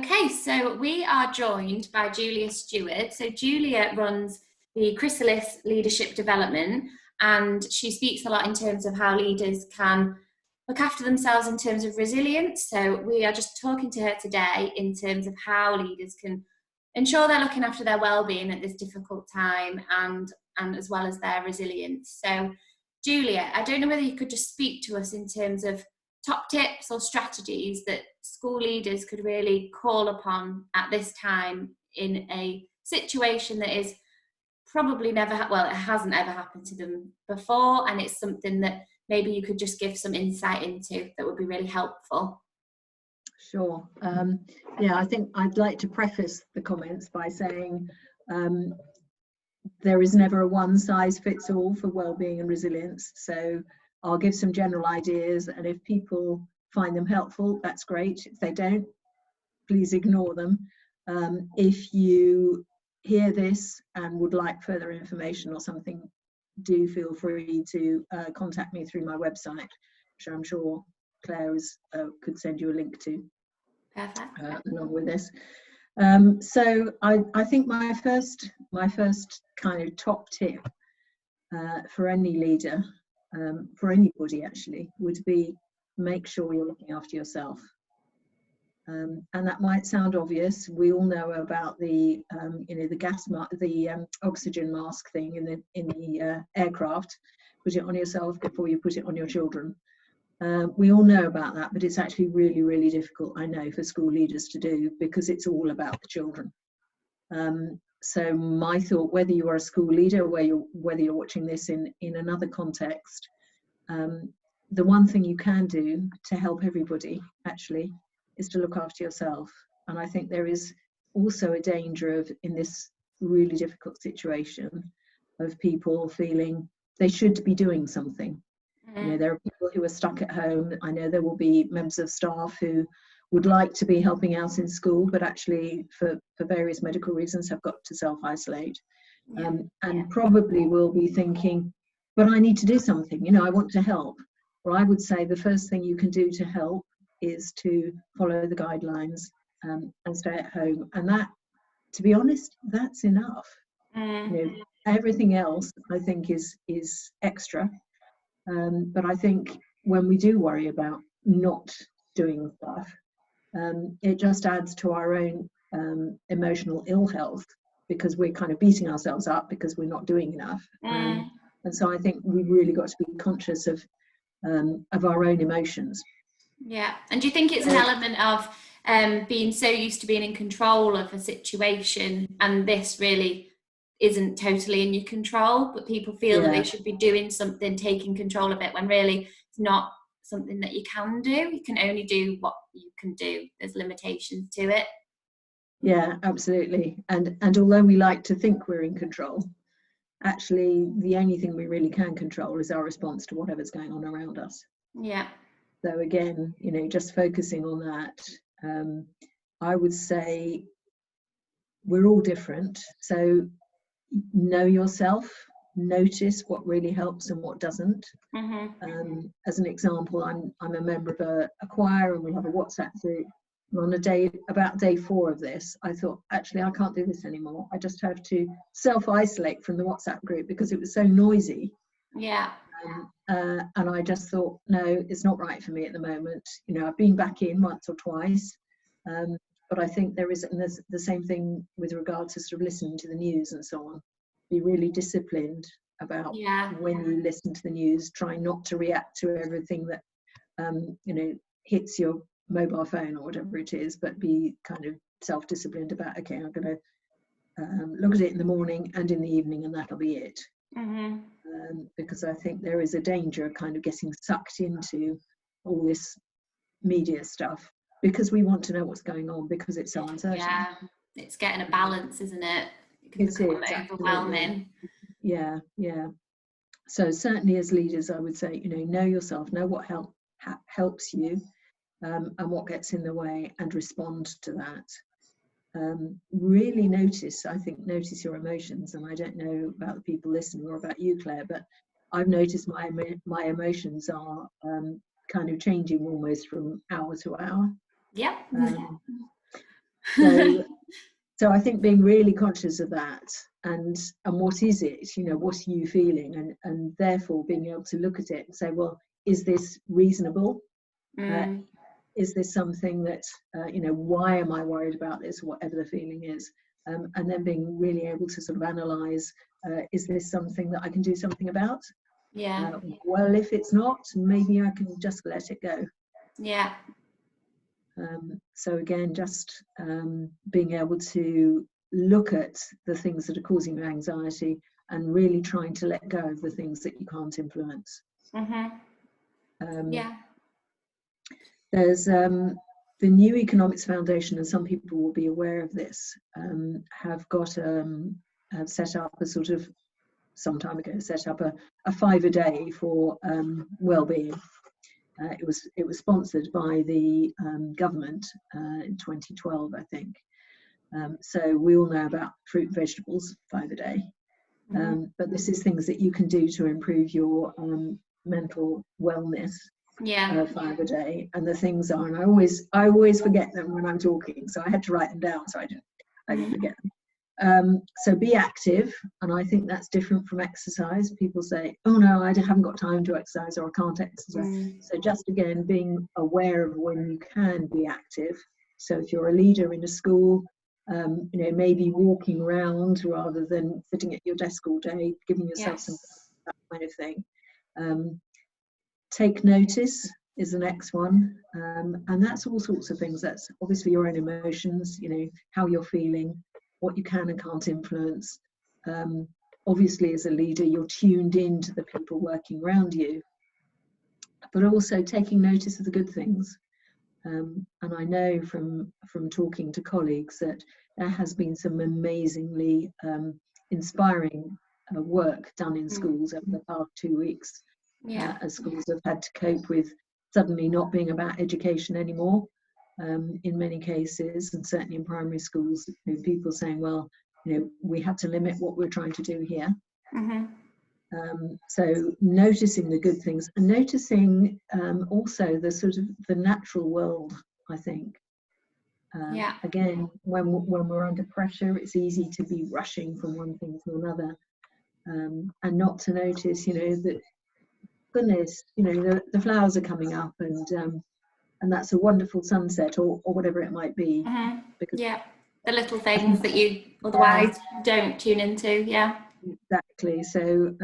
Okay, so we are joined by Julia Steward. So Julia runs the Chrysalis Leadership Development, and she speaks a lot in terms of how leaders can look after themselves in terms of resilience. So we are just talking to her today in terms of how leaders can ensure they're looking after their well-being at this difficult time, and as well as their resilience. So Julia, I don't know whether you could just speak to us in terms of top tips or strategies that school leaders could really call upon at this time in a situation that is probably it hasn't ever happened to them before, and it's something that maybe you could just give some insight into that would be really helpful. Sure. I think I'd like to preface the comments by saying there is never a one size fits all for well-being and resilience. So I'll give some general ideas, and if people find them helpful, that's great. If they don't, please ignore them. If you hear this and would like further information or something, do feel free to contact me through my website, which I'm sure Claire could send you a link to. Perfect. Along with this. So I think my first kind of top tip for any leader, for anybody actually, would be make sure you're looking after yourself. And that might sound obvious. We all know about the oxygen mask thing in the aircraft. Put it on yourself before you put it on your children. We all know about that, but it's actually really, really difficult, I know, for school leaders to do, because it's all about the children. So my thought, whether you are a school leader or whether you're watching this in another context, the one thing you can do to help everybody actually is to look after yourself. And I think there is also a danger of, in this really difficult situation, of people feeling they should be doing something. You know, there are people who are stuck at home. I know there will be members of staff who would like to be helping out in school, but actually for various medical reasons have got to self-isolate. And probably will be thinking, but I need to do something, you know, I want to help. Well, I would say the first thing you can do to help is to follow the guidelines and stay at home. And that, to be honest, that's enough. You know, everything else I think is extra. But I think when we do worry about not doing stuff, it just adds to our own emotional ill health, because we're kind of beating ourselves up because we're not doing enough. And so I think we've really got to be conscious of our own emotions. Yeah. And do you think it's an element of being so used to being in control of a situation, and this really isn't totally in your control, but people feel that they should be doing something, taking control of it, when really it's not something that you can do. You can only do what you can do. There's limitations to it. Yeah, absolutely. And although we like to think we're in control, actually the only thing we really can control is our response to whatever's going on around us. Yeah. So again, you know, just focusing on that, I would say we're all different. So know yourself, notice what really helps and what doesn't. As an example, I'm a member of a choir, and we have a WhatsApp group. And on about day 4 of this, I thought, actually, I can't do this anymore. I just have to self-isolate from the WhatsApp group because it was so noisy. Yeah. And I just thought, no, it's not right for me at the moment. You know, I've been back in once or twice, but I think there's the same thing with regard to sort of listening to the news and so on. Be really disciplined about when you listen to the news. Try not to react to everything that you know, hits your mobile phone or whatever it is, but be kind of self-disciplined about, okay, I'm going to look at it in the morning and in the evening, and that'll be it. Because I think there is a danger of kind of getting sucked into all this media stuff because we want to know what's going on, because it's so uncertain. Yeah, it's getting a balance, isn't it? It can become overwhelming. Yeah. So certainly as leaders, I would say, you know yourself, know what helps you, and what gets in the way, and respond to that. Really notice your emotions. And I don't know about the people listening or about you, Claire, but I've noticed my emotions are kind of changing almost from hour to hour. Yeah. So I think being really conscious of that, and what is it, what are you feeling, and therefore being able to look at it and say, well, is this reasonable? Is this something that, why am I worried about this, whatever the feeling is? And then being really able to sort of analyse, is this something that I can do something about? Yeah. Well, if it's not, maybe I can just let it go. Yeah. So again, just being able to look at the things that are causing you anxiety and really trying to let go of the things that you can't influence. Yeah. There's the New Economics Foundation, and some people will be aware of this, have set up a sort of, some time ago, set up a 5 a day for well-being. It was sponsored by the government in 2012, I think. So we all know about fruit and vegetables, 5 a day. But this is things that you can do to improve your mental wellness. 5 a day. And the things are, and I always forget them when I'm talking, so I had to write them down so I didn't forget them. So be active, and I think that's different from exercise. People say, oh no, I haven't got time to exercise, or I can't exercise. So just again, being aware of when you can be active. So if you're a leader in a school, maybe walking around rather than sitting at your desk all day, giving yourself some, that kind of thing. Take notice is the next one, and that's all sorts of things. That's obviously your own emotions, how you're feeling, what you can and can't influence. Obviously, as a leader, you're tuned in to the people working around you, but also taking notice of the good things. And I know from talking to colleagues that there has been some amazingly inspiring work done in schools over the past 2 weeks. As schools have had to cope with suddenly not being about education anymore, in many cases, and certainly in primary schools, people saying, well, we had to limit what we're trying to do here. So noticing the good things, and noticing also the sort of the natural world, I think. Again, when we're under pressure, it's easy to be rushing from one thing to another, and not to notice, that goodness, the flowers are coming up, and that's a wonderful sunset, or whatever it might be. Because the little things that you otherwise don't tune into. Exactly. So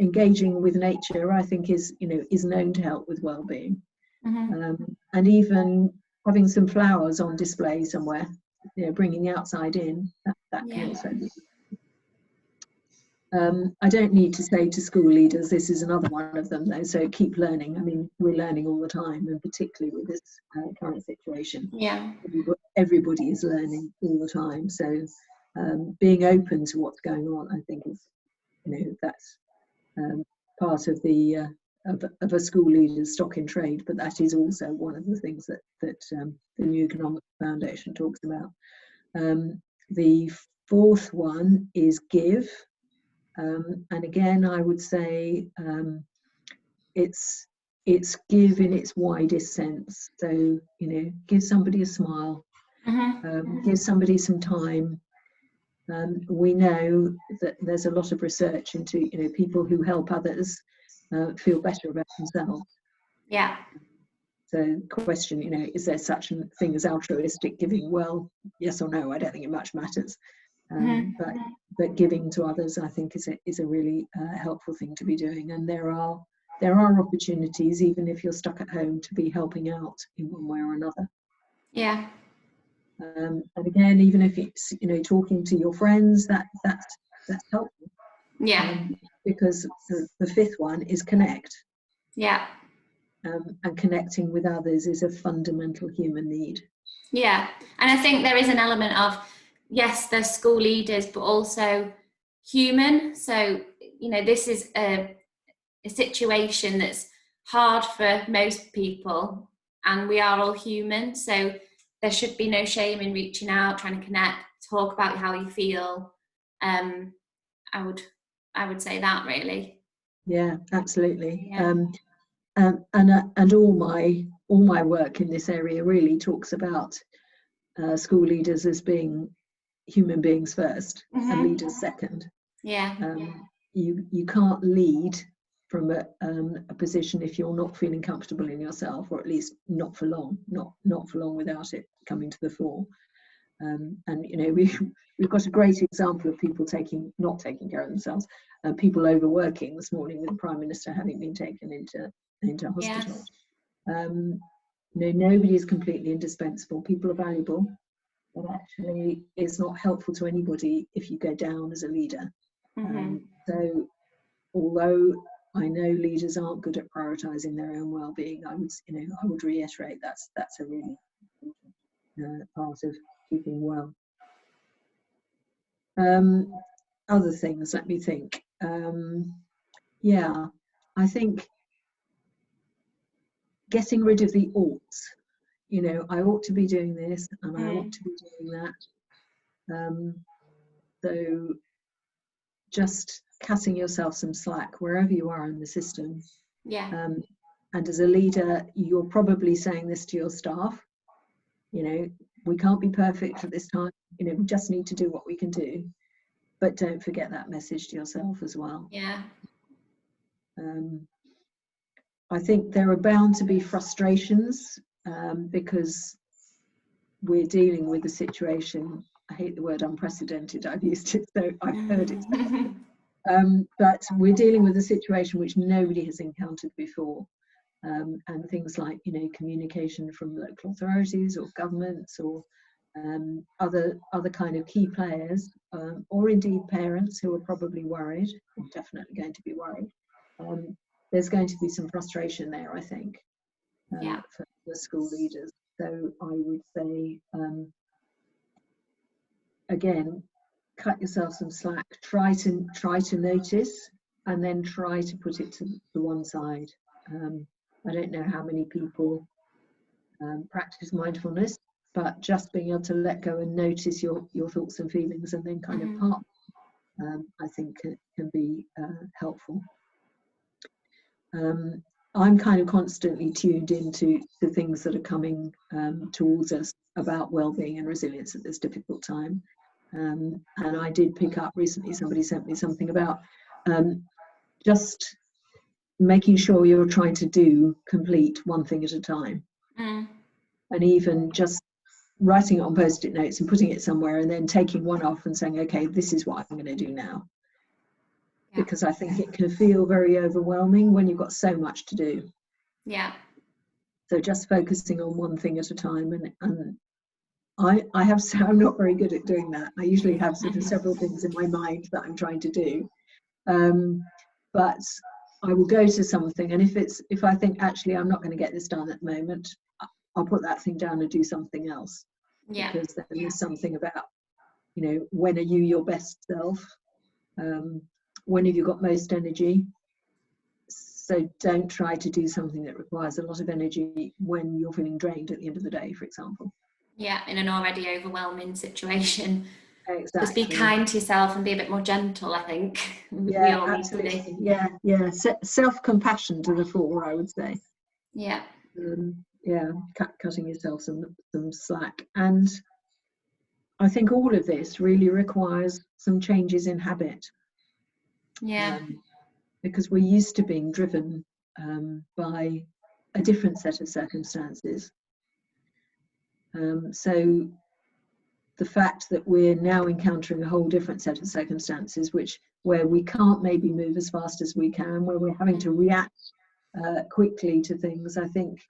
engaging with nature, I think, is known to help with well-being. And even having some flowers on display somewhere, bringing the outside in, that can also be. I don't need to say to school leaders, this is another one of them, though, so keep learning. I mean, we're learning all the time, and particularly with this current situation. Everybody is learning all the time, so being open to what's going on, I think, is, that's part of the of a school leader's stock in trade, but that is also one of the things that the New Economic Foundation talks about. The fourth one is give. And again, I would say it's give in its widest sense. So, give somebody a smile, give somebody some time. We know that there's a lot of research into, people who help others feel better about themselves. So question, is there such a thing as altruistic giving? Well, yes or no, I don't think it much matters. But giving to others, I think, is a really helpful thing to be doing. And there are opportunities, even if you're stuck at home, to be helping out in one way or another. And again, even if it's talking to your friends, that's helpful. Because the fifth one is connect. And connecting with others is a fundamental human need. And I think there is an element of, yes, they're school leaders, but also human. So, this is a situation that's hard for most people, and we are all human. So there should be no shame in reaching out, trying to connect, talk about how you feel. I would say that, really. Yeah, absolutely. And all my work in this area really talks about school leaders as being human beings first and leaders second. Yeah. You can't lead from a position if you're not feeling comfortable in yourself, or at least not for long, not for long without it coming to the fore. And you know, we've got a great example of people not taking care of themselves, people overworking this morning, with the Prime Minister having been taken into hospital. Yes. You know, nobody is completely indispensable. People are valuable, but actually it's not helpful to anybody if you go down as a leader. So although I know leaders aren't good at prioritizing their own well-being, I would reiterate that's a really important part of keeping well. Other things, let me think. Yeah, I think getting rid of the oughts. You know, I ought to be doing this and I ought to be doing that. So just cutting yourself some slack wherever you are in the system. Yeah. And as a leader, you're probably saying this to your staff. You know, we can't be perfect at this time. You know, we just need to do what we can do. But don't forget that message to yourself as well. Yeah. I think there are bound to be frustrations because we're dealing with a situation. I hate the word unprecedented. I've used it, so I've heard it. But we're dealing with a situation which nobody has encountered before. And things like, you know, communication from local authorities or governments or other kind of key players, or indeed parents who are probably worried, or definitely going to be worried. There's going to be some frustration there, I think, for the school leaders. So I would say, again, cut yourself some slack. Try to notice, and then try to put it to the one side. I don't know how many people practice mindfulness, but just being able to let go and notice your thoughts and feelings, and then kind of part, I think can be helpful. I'm kind of constantly tuned into the things that are coming towards us about well-being and resilience at this difficult time. And I did pick up recently, somebody sent me something about just making sure you're trying to complete one thing at a time. And even just writing it on post-it notes and putting it somewhere, and then taking one off and saying, okay, this is what I'm going to do now. Yeah. Because I think it can feel very overwhelming when you've got so much to do. Yeah. So just focusing on one thing at a time, and I have, so I'm not very good at doing that. I usually have sort of several things in my mind that I'm trying to do. But I will go to something, and if I think actually I'm not going to get this done at the moment, I'll put that thing down and do something else. Yeah. Because then there's something about, you know, when are you your best self? When have you got most energy? So don't try to do something that requires a lot of energy when you're feeling drained at the end of the day, for example. Yeah, in an already overwhelming situation. Exactly. Just be kind to yourself and be a bit more gentle, I think. Yeah, we all absolutely. Need to be. Yeah. Self-compassion to the fore, I would say. Yeah. Yeah, cutting yourself some slack. And I think all of this really requires some changes in habit. Yeah. Because we're used to being driven by a different set of circumstances. So the fact that we're now encountering a whole different set of circumstances, where we can't maybe move as fast as we can, where we're having to react quickly to things, I think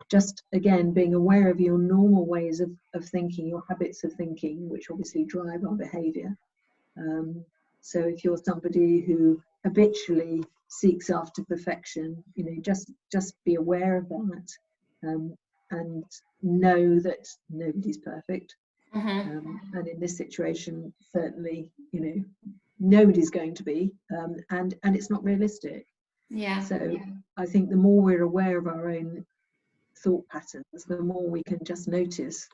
just, again, being aware of your normal ways of thinking, your habits of thinking, which obviously drive our behaviour. So if you're somebody who habitually seeks after perfection, you know, just be aware of that, and know that nobody's perfect. And in this situation, certainly, you know, nobody's going to be, and it's not realistic. Yeah. So I think the more we're aware of our own thought patterns, the more we can just notice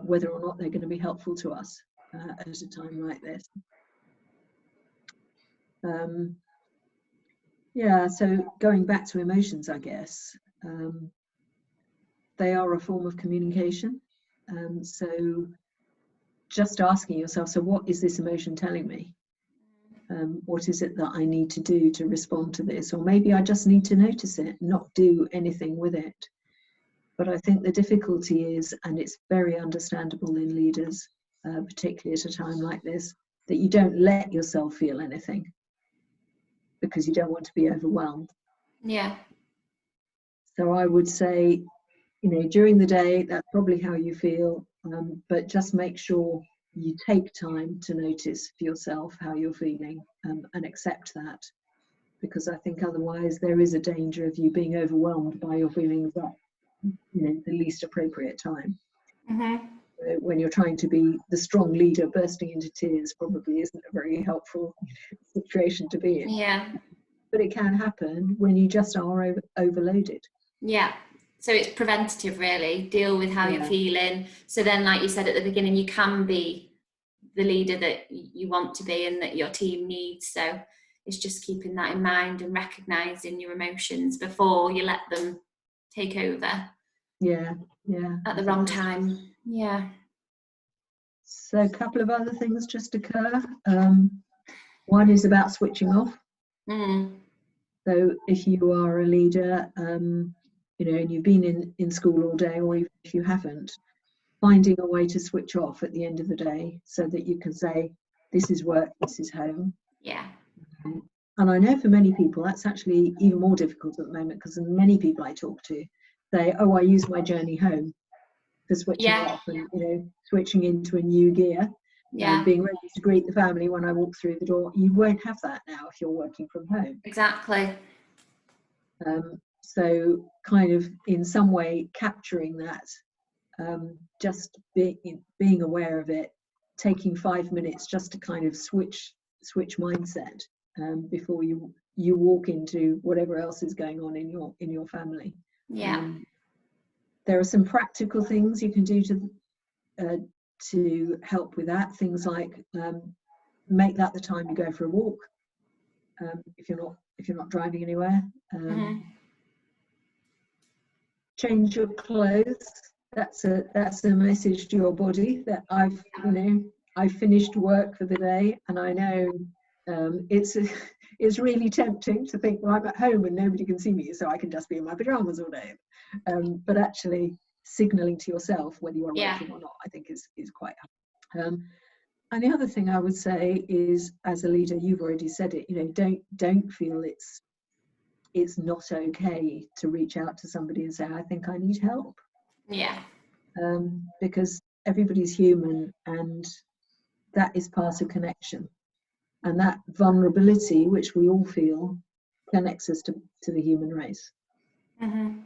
whether or not they're going to be helpful to us at a time like this. Yeah, so going back to emotions, I guess, they are a form of communication. So just asking yourself, so what is this emotion telling me? What is it that I need to do to respond to this? Or maybe I just need to notice it, not do anything with it. But I think the difficulty is, and it's very understandable in leaders, particularly at a time like this, that you don't let yourself feel anything because you don't want to be overwhelmed. Yeah. So I would say, during the day, that's probably how you feel, but just make sure you take time to notice for yourself how you're feeling, and accept that, because I think otherwise there is a danger of you being overwhelmed by your feelings at the least appropriate time. When you're trying to be the strong leader, bursting into tears probably isn't a very helpful situation to be in. Yeah. But it can happen when you just are overloaded. Yeah. So it's preventative, really. Deal with how you're feeling. So then, like you said at the beginning, you can be the leader that you want to be and that your team needs. So it's just keeping that in mind and recognizing your emotions before you let them take over. Yeah. At the wrong time. Yeah. So a couple of other things just occur. One is about switching off. So if you are a leader, and you've been in school all day, or even if you haven't, finding a way to switch off at the end of the day so that you can say, this is work, this is home. Yeah. And I know for many people that's actually even more difficult at the moment, because many people I talk to say, oh, I use my journey home for switching off and switching into a new gear. Being ready to greet the family when I walk through the door. You won't have that now if you're working from home. Exactly. So kind of in some way capturing that, just being aware of it, taking 5 minutes just to kind of switch mindset before you walk into whatever else is going on in your family. There are some practical things you can do to help with that. Things like make that the time you go for a walk, if you're not driving anywhere. Change your clothes. That's a message to your body that I've finished work for the day, and I know it's really tempting to think, well, I'm at home and nobody can see me, so I can just be in my pajamas all day. But actually signaling to yourself whether you're working or not, I think is quite helpful. And the other thing I would say is, as a leader, you've already said it, don't feel it's not okay to reach out to somebody and say, I think I need help. Because everybody's human, and that is part of connection. And that vulnerability, which we all feel, connects us to the human race. And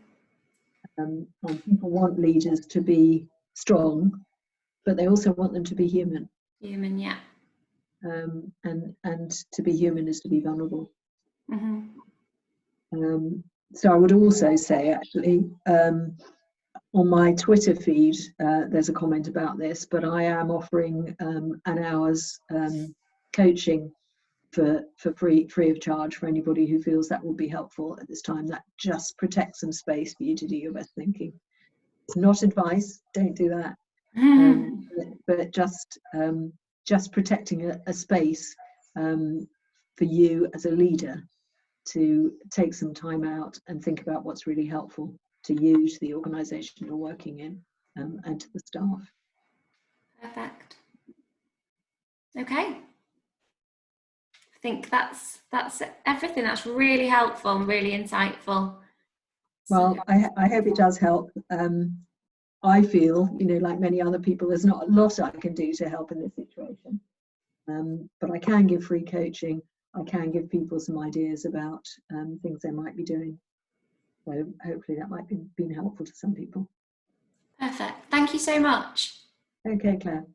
people want leaders to be strong, but they also want them to be human. And to be human is to be vulnerable. So I would also say, actually, on my Twitter feed, there's a comment about this, but I am offering an hour's coaching for free of charge for anybody who feels that will be helpful at this time. That just protects some space for you to do your best thinking. It's not advice, don't do that. But just protecting a space for you as a leader to take some time out and think about what's really helpful to you, to the organisation you're working in, and to the staff. Perfect. Okay. I think that's everything. That's really helpful and really insightful. Well, I hope it does help. I feel, like many other people, there's not a lot I can do to help in this situation. But I can give free coaching. I can give people some ideas about things they might be doing. So hopefully that might be been helpful to some people. Perfect. Thank you so much. Okay, Claire.